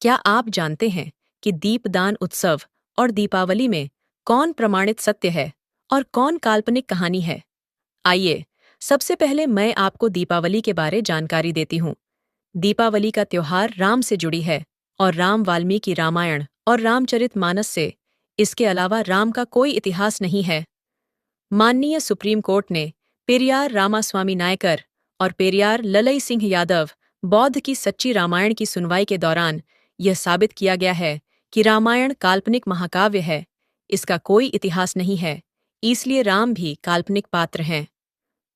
क्या आप जानते हैं कि दीपदान उत्सव और दीपावली में कौन प्रमाणित सत्य है और कौन काल्पनिक कहानी है? आइए, सबसे पहले मैं आपको दीपावली के बारे जानकारी देती हूँ। दीपावली का त्योहार राम से जुड़ी है और राम वाल्मीकि रामायण और रामचरितमानस से। इसके अलावा राम का कोई इतिहास नहीं है। माननीय सुप्रीम कोर्ट ने पेरियार रामास्वामी नायकर और पेरियार ललई सिंह यादव बौद्ध की सच्ची रामायण की सुनवाई के दौरान यह साबित किया गया है कि रामायण काल्पनिक महाकाव्य है, इसका कोई इतिहास नहीं है, इसलिए राम भी काल्पनिक पात्र हैं।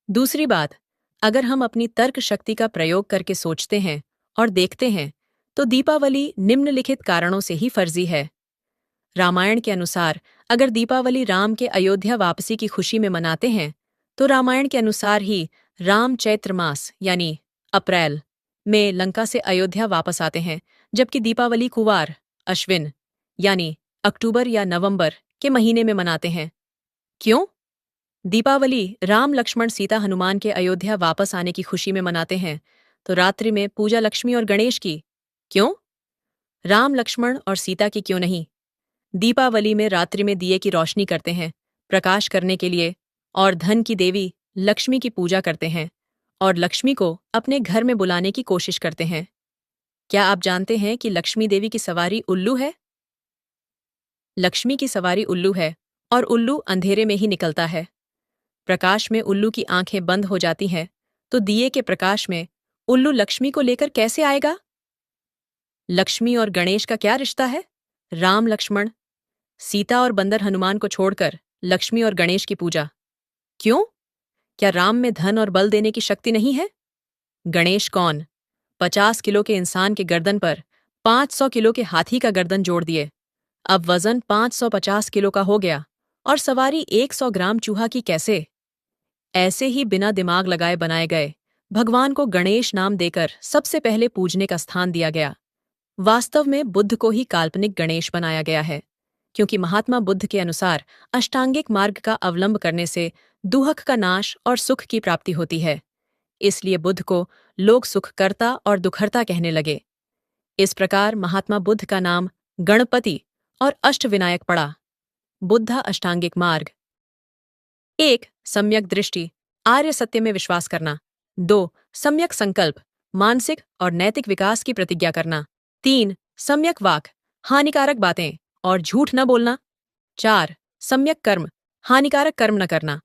दूसरी बात, अगर हम अपनी तर्क शक्ति का प्रयोग करके सोचते हैं और देखते हैं तो दीपावली निम्नलिखित कारणों से ही फर्जी है। रामायण के अनुसार अगर दीपावली राम के अयोध्या वापसी की खुशी में मनाते हैं तो रामायण के अनुसार ही राम चैत्र मास यानी अप्रैल में लंका से अयोध्या वापस आते हैं, जबकि दीपावली कुवार अश्विन यानी अक्टूबर या नवंबर के महीने में मनाते हैं। क्यों? दीपावली राम लक्ष्मण सीता हनुमान के अयोध्या वापस आने की खुशी में मनाते हैं, तो रात्रि में पूजा लक्ष्मी और गणेश की। क्यों? राम लक्ष्मण और सीता की क्यों नहीं? दीपावली में रात्रि में दिए की रोशनी करते हैं प्रकाश करने के लिए, और धन की देवी लक्ष्मी की पूजा करते हैं और लक्ष्मी को अपने घर में बुलाने की कोशिश करते हैं। क्या आप जानते हैं कि लक्ष्मी देवी की सवारी उल्लू है? लक्ष्मी की सवारी उल्लू है और उल्लू अंधेरे में ही निकलता है। प्रकाश में उल्लू की आंखें बंद हो जाती हैं, तो दिए के प्रकाश में उल्लू लक्ष्मी को लेकर कैसे आएगा? लक्ष्मी और गणेश का क्या रिश्ता है? राम लक्ष्मण, सीता और बंदर हनुमान को छोड़कर लक्ष्मी और गणेश की पूजा। क्यों? क्या राम में धन और बल देने की शक्ति नहीं है? गणेश कौन? 50 किलो के इंसान के गर्दन पर 500 किलो के हाथी का गर्दन जोड़ दिए। अब वजन 550 किलो का हो गया और सवारी 100 ग्राम चूहा की कैसे? ऐसे ही बिना दिमाग लगाए बनाए गए भगवान को गणेश नाम देकर सबसे पहले पूजने का स्थान दिया गया। वास्तव में बुद्ध को ही काल्पनिक गणेश बनाया गया है, क्योंकि महात्मा बुद्ध के अनुसार अष्टांगिक मार्ग का अवलंब करने से दुहक का नाश और सुख की प्राप्ति होती है। इसलिए बुद्ध को लोग सुखकर्ता और दुखहर्ता कहने लगे। इस प्रकार महात्मा बुद्ध का नाम गणपति और अष्टविनायक पड़ा। बुद्धा अष्टांगिक मार्ग। 1. सम्यक दृष्टि, आर्य सत्य में विश्वास करना। 2. सम्यक संकल्प, मानसिक और नैतिक विकास की प्रतिज्ञा करना। 3. सम्यक वाक, हानिकारक बातें और झूठ न बोलना। 4. सम्यक कर्म, हानिकारक कर्म न करना।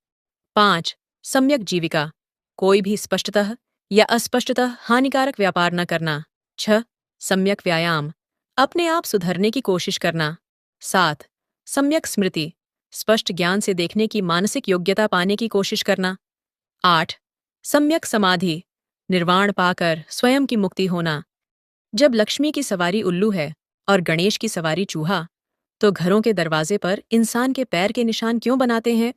5. सम्यक जीविका, कोई भी स्पष्टतः या अस्पष्टतः हानिकारक व्यापार न करना। 6. सम्यक व्यायाम, अपने आप सुधरने की कोशिश करना। 7. सम्यक स्मृति, स्पष्ट ज्ञान से देखने की मानसिक योग्यता पाने की कोशिश करना। 8. सम्यक समाधि, निर्वाण पाकर स्वयं की मुक्ति होना। जब लक्ष्मी की सवारी उल्लू है और गणेश की सवारी चूहा, तो घरों के दरवाजे पर इंसान के पैर के निशान क्यों बनाते हैं?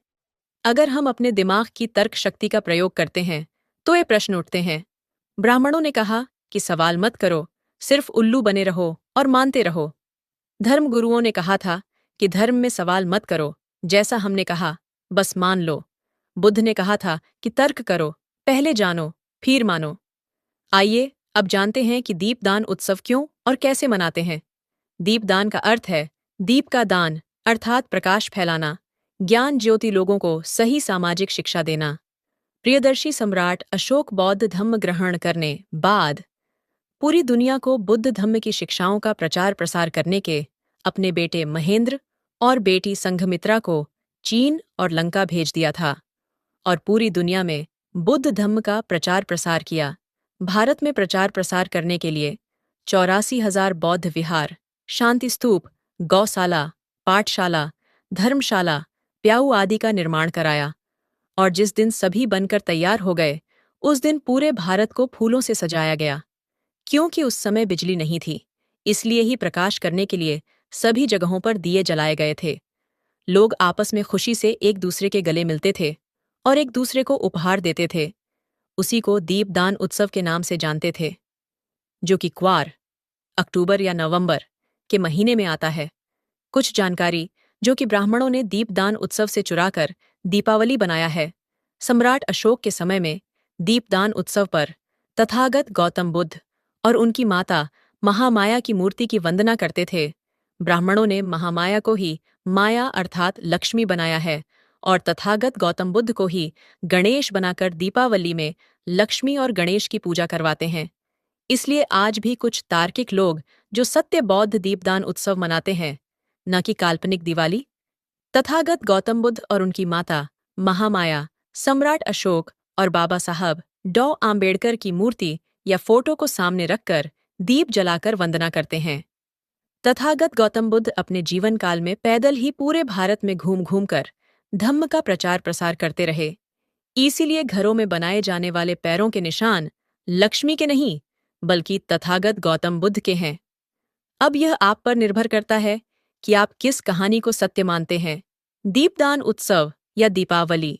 अगर हम अपने दिमाग की तर्क शक्ति का प्रयोग करते हैं तो ये प्रश्न उठते हैं। ब्राह्मणों ने कहा कि सवाल मत करो, सिर्फ उल्लू बने रहो और मानते रहो। धर्मगुरुओं ने कहा था कि धर्म में सवाल मत करो, जैसा हमने कहा बस मान लो। बुद्ध ने कहा था कि तर्क करो, पहले जानो फिर मानो। आइए अब जानते हैं कि दीपदान उत्सव क्यों और कैसे मनाते हैं। दीपदान का अर्थ है दीप का दान, अर्थात प्रकाश फैलाना, ज्ञान ज्योति लोगों को सही सामाजिक शिक्षा देना। प्रियदर्शी सम्राट अशोक बौद्ध धम्म ग्रहण करने बाद पूरी दुनिया को बुद्ध धम्म की शिक्षाओं का प्रचार प्रसार करने के अपने बेटे महेंद्र और बेटी संघमित्रा को चीन और लंका भेज दिया था और पूरी दुनिया में बुद्ध धम्म का प्रचार प्रसार किया। भारत में प्रचार प्रसार करने के लिए 84,000 बौद्ध विहार, शांति स्तूप, गौशाला, पाठशाला, धर्मशाला, प्याऊ आदि का निर्माण कराया। और जिस दिन सभी बनकर तैयार हो गए, उस दिन पूरे भारत को फूलों से सजाया गया। क्योंकि उस समय बिजली नहीं थी, इसलिए ही प्रकाश करने के लिए सभी जगहों पर दिए जलाए गए थे। लोग आपस में खुशी से एक दूसरे के गले मिलते थे और एक दूसरे को उपहार देते थे। उसी को दीपदान उत्सव के नाम से जानते थे, जो कि क्वार अक्टूबर या नवंबर के महीने में आता है। कुछ जानकारी जो कि ब्राह्मणों ने दीपदान उत्सव से चुराकर दीपावली बनाया है। सम्राट अशोक के समय में दीपदान उत्सव पर तथागत गौतम बुद्ध और उनकी माता महामाया की मूर्ति की वंदना करते थे। ब्राह्मणों ने महामाया को ही माया अर्थात लक्ष्मी बनाया है और तथागत गौतम बुद्ध को ही गणेश बनाकर दीपावली में लक्ष्मी और गणेश की पूजा करवाते हैं। इसलिए आज भी कुछ तार्किक लोग जो सत्य बौद्ध दीपदान उत्सव मनाते हैं, न कि काल्पनिक दिवाली। तथागत गौतम बुद्ध और उनकी माता महामाया, सम्राट अशोक और बाबा साहब डॉ आम्बेडकर की मूर्ति या फोटो को सामने रखकर दीप जलाकर वंदना करते हैं। तथागत गौतम बुद्ध अपने जीवन काल में पैदल ही पूरे भारत में घूम घूम कर धम्म का प्रचार प्रसार करते रहे। इसीलिए घरों में बनाए जाने वाले पैरों के निशान लक्ष्मी के नहीं, बल्कि तथागत गौतम बुद्ध के हैं। अब यह आप पर निर्भर करता है कि आप किस कहानी को सत्य मानते हैं, दीपदान उत्सव या दीपावली।